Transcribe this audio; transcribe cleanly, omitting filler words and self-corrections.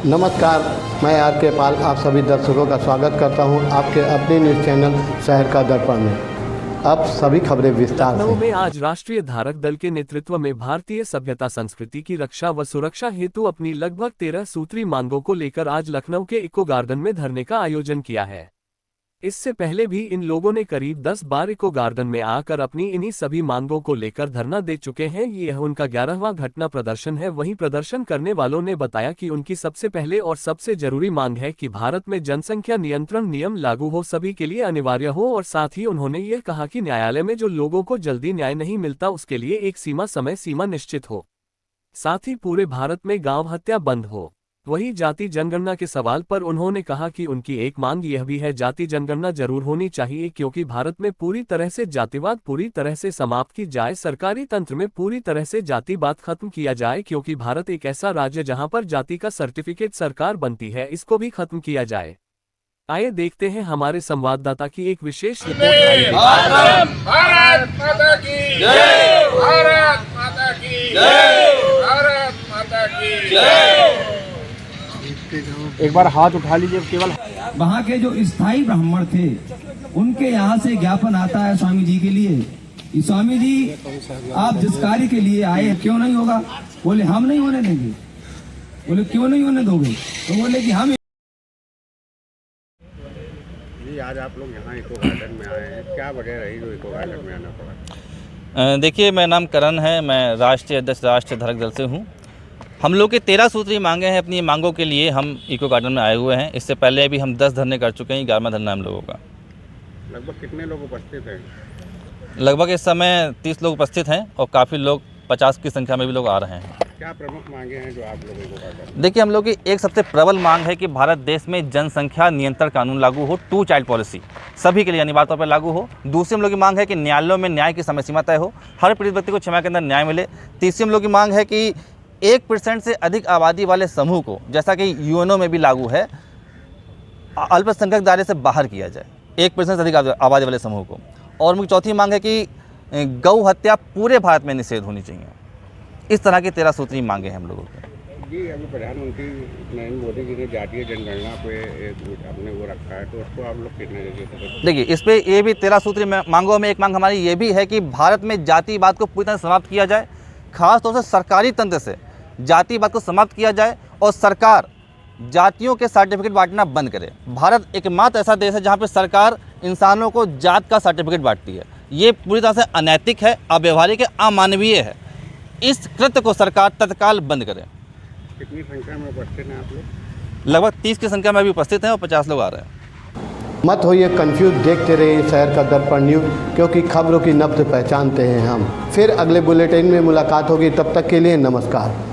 नमस्कार, मैं आर के पाल आप सभी दर्शकों का स्वागत करता हूं आपके अपने न्यूज़ चैनल शहर का दर्पण में। अब सभी खबरें विस्तार लखनऊ से। में आज राष्ट्रीय धारक दल के नेतृत्व में भारतीय सभ्यता संस्कृति की रक्षा व सुरक्षा हेतु अपनी लगभग 13 सूत्री मांगों को लेकर आज लखनऊ के इको गार्डन में धरने का आयोजन किया है। इससे पहले भी इन लोगों ने करीब 10 बार इको गार्डन में आकर अपनी इन्हीं सभी मांगों को लेकर धरना दे चुके हैं। यह उनका 11वां घटना प्रदर्शन है। वहीं प्रदर्शन करने वालों ने बताया कि उनकी सबसे पहले और सबसे जरूरी मांग है कि भारत में जनसंख्या नियंत्रण नियम लागू हो, सभी के लिए अनिवार्य हो। और साथ ही उन्होंने यह कहा कि न्यायालय में जो लोगों को जल्दी न्याय नहीं मिलता उसके लिए एक समय सीमा निश्चित हो। साथ ही पूरे भारत में गाँव हत्या बंद हो। वहीं जाति जनगणना के सवाल पर उन्होंने कहा कि उनकी एक मांग यह भी है, जाति जनगणना जरूर होनी चाहिए क्योंकि भारत में पूरी तरह से जातिवाद पूरी तरह से समाप्त की जाए, सरकारी तंत्र में पूरी तरह से जातिवाद खत्म किया जाए क्योंकि भारत एक ऐसा राज्य जहां पर जाति का सर्टिफिकेट सरकार बनती है, इसको भी खत्म किया जाए। आइए देखते हैं हमारे संवाददाता की एक विशेष रिपोर्ट। भारत माता की जय, भारत माता की जय, भारत माता की जय। एक बार हाथ उठा लीजिए। केवल वहाँ के जो स्थायी ब्राह्मण थे उनके यहाँ से ज्ञापन आता है स्वामी जी के लिए, स्वामी जी आप जिस कार्य के लिए आए क्यों नहीं होगा? बोले हम नहीं होने देंगे। बोले क्यों नहीं होने दोगे? तो बोले कि हम। जी आज आप लोग यहाँ इको गार्डन में आए हैं, क्या वजह रही जो इको गार्डन में आना पड़ा? देखिए, मेरा नाम करण है, मैं राष्ट्रीय अध्यक्ष राष्ट्रीय धारक दल से हूँ। हम लोग के 13 सूत्री मांगे हैं, अपनी मांगों के लिए हम इको गार्डन में आए हुए हैं। इससे पहले भी हम 10 धरने कर चुके हैं, 11वां धरना हम लोगों का। लगभग कितने लोग उपस्थित हैं? लगभग इस समय 30 लोग उपस्थित हैं और काफ़ी लोग 50 की संख्या में भी लोग आ रहे हैं। क्या प्रमुख मांगे हैं जो आप लोगों को? देखिए, हम लोग की एक सबसे प्रबल मांग है कि भारत देश में जनसंख्या नियंत्रण कानून लागू हो, 2 चाइल्ड पॉलिसी सभी के लिए अनिवार्य तौर पर लागू हो। दूसरी हम लोग की मांग है कि न्यायालयों में न्याय की समय सीमा तय हो, हर पीड़ित व्यक्ति को क्षमा के अंदर न्याय मिले। तीसरी हम लोग की मांग है कि 1% से अधिक आबादी वाले समूह को, जैसा कि यूएनओ में भी लागू है, अल्पसंख्यक दायरे से बाहर किया जाए, 1% से अधिक आबादी वाले समूह को। और मुझे चौथी मांग है कि गौ हत्या पूरे भारत में निषेध होनी चाहिए। इस तरह की 13 सूत्री मांगे हैं हम लोगों को। जी अभी प्रधानमंत्री नरेंद्र मोदी जी ने जातीय जनगणना पे अपने वो रखा है, तो उसको आप लोग कितने जगह? देखिए, इस पे ये भी 13 सूत्री मांगों में एक मांग हमारी ये भी है कि भारत में जातिवाद को पूरी तरह समाप्त किया जाए, खासतौर से सरकारी तंत्र से जातिवाद को समाप्त किया जाए और सरकार जातियों के सर्टिफिकेट बांटना बंद करे। भारत एकमात्र ऐसा देश है जहाँ पे सरकार इंसानों को जात का सर्टिफिकेट बांटती है। ये पूरी तरह से अनैतिक है, अव्यवहारिक है, अमानवीय है। इस कृत्य को सरकार तत्काल बंद करे। कितनी संख्या में उपस्थित हैं आप लोग? लगभग 30 की संख्या में अभी उपस्थित हैं और 50 लोग आ रहे हैं। मत होइए कंफ्यूज, देखते रहिए शहर का दर्पण न्यूज़ क्योंकि खबरों की नब्ज पहचानते हैं हम। फिर अगले बुलेटिन में मुलाकात होगी, तब तक के लिए नमस्कार।